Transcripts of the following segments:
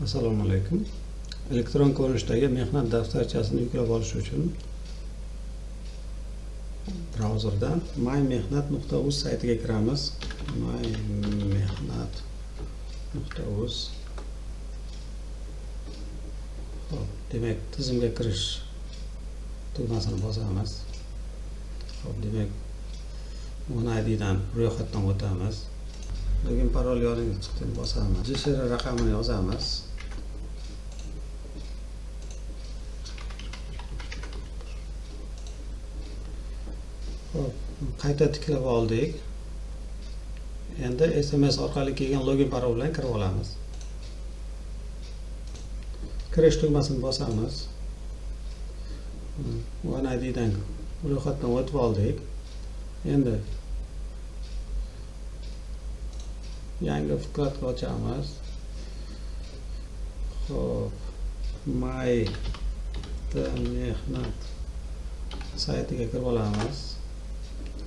Assalomu alaykum. Elektron ko'rinishdagi mehnat daftarchasini yuklab olish uchun brauzerdan mymehnat.uz saytiga kiramiz. mymehnat.uz. Xo'p, demak, tizimga kirish tugmasini bosamiz. Xo'p, demak, OneID dan ro'yxatdan o'tamiz. Login parol yozing chiqdi, bosamiz. JSR raqamini yozamiz. Xo'p, qayta tiklab oldik. Endi SMS orqali kelgan login parol bilan kirib olamiz. Kirish tugmasini bosamiz. OneID dan ro'yxatdan o'tib oldik. Endi yangi vkladka ochamiz. Xo'p, mymehnat saytiga kirib olamiz.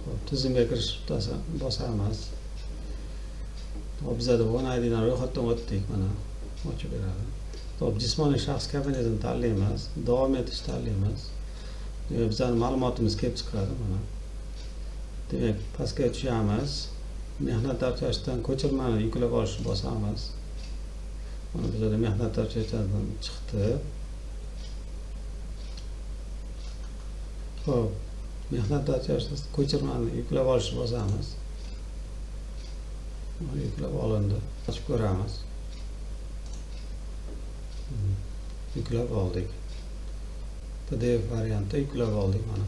Xo'p, tizimga kirish nuqtasini bosamiz. Xo'p, bizda OneID dan ro'yxatdan o'tdik, mana ochib beradi. Xo'p, jismoniy shaxs kabinetini tanlaymiz, davom etish tanlaymiz. Bizning ma'lumotimiz kelib chiqadi, mana. Demak, pastga tushamiz. Mehnat daftarchasidan ko'chirmani yuklab olishni bosamiz. Mana bizda mehnat daftarchasidan chiqdi. Xo'p, mehnat daftarchasidan ko'chirmani yuklab olishni bosamiz. Mana yuklab olindi. Ochib ko'ramiz. Yuklab oldik. PDF variantda yuklab oldik, mana.